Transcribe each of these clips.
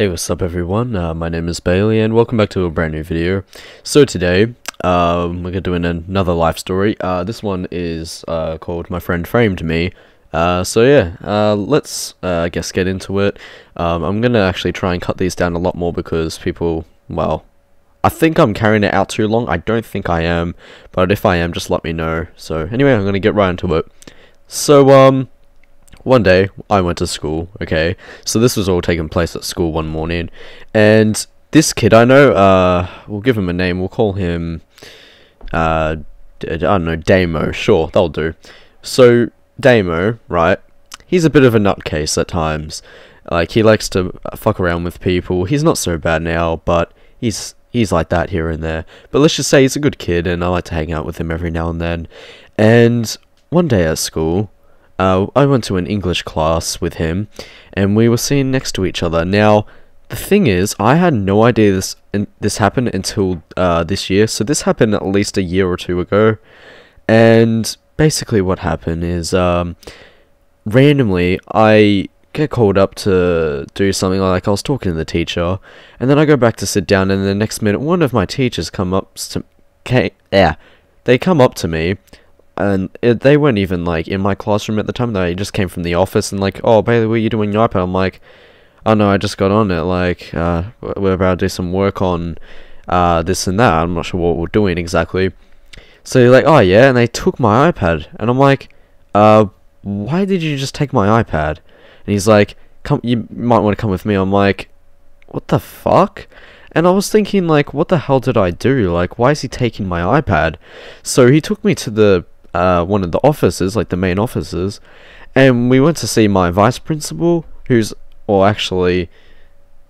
Hey, what's up everyone? My name is Bailey and welcome back to a brand new video. So today, we're doing another life story. This one is called My Friend Framed Me. Let's I guess get into it. I'm gonna actually try and cut these down a lot more because people, well, I think I'm carrying it out too long. I don't think I am, but if I am, just let me know. So anyway, I'm gonna get right into it. So one day, I went to school, okay? So this was all taking place at school one morning. And this kid, I know, we'll give him a name. We'll call him, I don't know, Damo. Sure, that'll do. So, Damo, right? He's a bit of a nutcase at times. Like, he likes to fuck around with people. He's not so bad now, but he's like that here and there. But let's just say he's a good kid, and I like to hang out with him every now and then. And one day at school, I went to an English class with him, and we were sitting next to each other. Now, the thing is, I had no idea this happened until this year. So this happened at least a year or two ago, and basically what happened is randomly I get called up to do something. Like, I was talking to the teacher, and then I go back to sit down, and the next minute one of my teachers they come up to me. And they weren't even, like, in my classroom at the time. They just came from the office and, like, "Oh, Bailey, what are you doing on your iPad?" I'm like, "Oh, no, I just got on it. Like, we're about to do some work on this and that. I'm not sure what we're doing exactly." So they're like, "Oh, yeah," and they took my iPad. And I'm like, why did you just take my iPad? And he's like, "Come, you might want to come with me." I'm like, what the fuck? And I was thinking, like, what the hell did I do? Like, why is he taking my iPad? So he took me to the one of the offices, like the main offices, and we went to see my vice principal, or actually,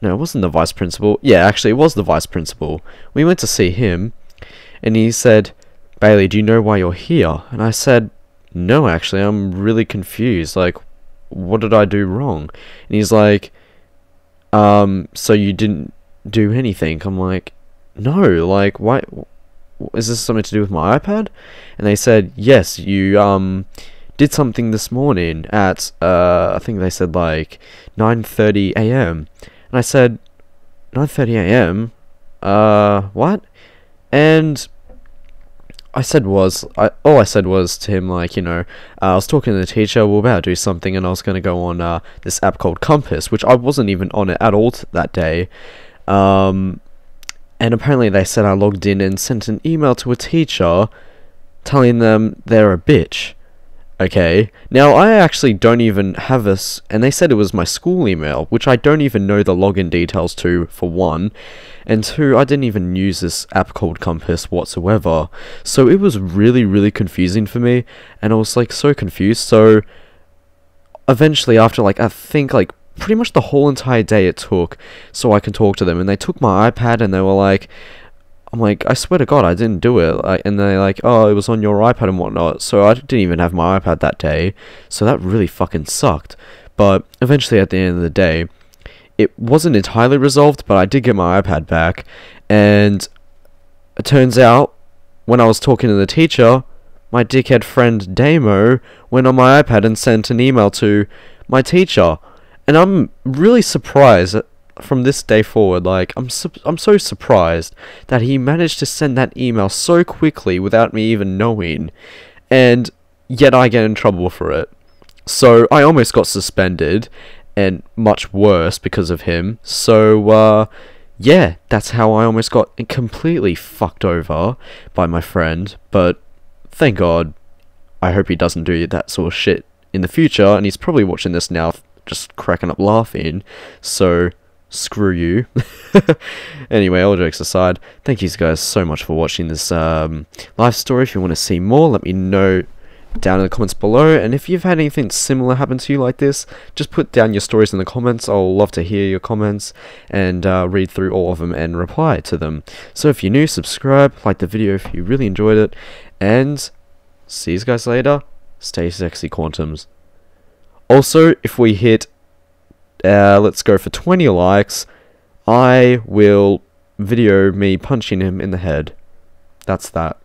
no, it wasn't the vice principal. Yeah, actually, it was the vice principal. We went to see him, and he said, "Bailey, do you know why you're here?" And I said, "No, actually, I'm really confused. Like, what did I do wrong?" And he's like, "So you didn't do anything?" I'm like, "No, like, why? Is this something to do with my iPad?" And they said, "Yes, you did something this morning at I think they said like 9:30 a.m. And I said, 9:30 a.m. What? And all I said was to him, like, I was talking to the teacher, we were about to do something, and I was going to go on this app called Compass, which I wasn't even on it at all that day. And apparently they said I logged in and sent an email to a teacher telling them they're a bitch. Okay, now I actually don't even have and they said it was my school email, which I don't even know the login details to, for one, and two, I didn't even use this app called Compass whatsoever. So it was really, really confusing for me, and I was like so confused. So eventually, after like, I think like pretty much the whole entire day it took so I can talk to them, and they took my iPad, and they were like, I'm like, "I swear to God, I didn't do it." Like, and they're like, "Oh, it was on your iPad and whatnot." So I didn't even have my iPad that day, so that really fucking sucked. But eventually, at the end of the day, it wasn't entirely resolved, but I did get my iPad back, and it turns out, when I was talking to the teacher, my dickhead friend Damo went on my iPad and sent an email to my teacher. And I'm really surprised that from this day forward, like, I'm so surprised that he managed to send that email so quickly without me even knowing, and yet I get in trouble for it. So I almost got suspended, and much worse because of him. So yeah, that's how I almost got completely fucked over by my friend. But thank God, I hope he doesn't do that sort of shit in the future, and he's probably watching this now just cracking up laughing, so screw you. Anyway, all jokes aside, thank you guys so much for watching this life story. If you want to see more, let me know down in the comments below, and if you've had anything similar happen to you like this, just put down your stories in the comments. I'll love to hear your comments and read through all of them and reply to them. So if you're new, subscribe, like the video if you really enjoyed it, and see you guys later. Stay sexy, Quantums. Also, if we hit, let's go for 20 likes, I will video me punching him in the head. That's that.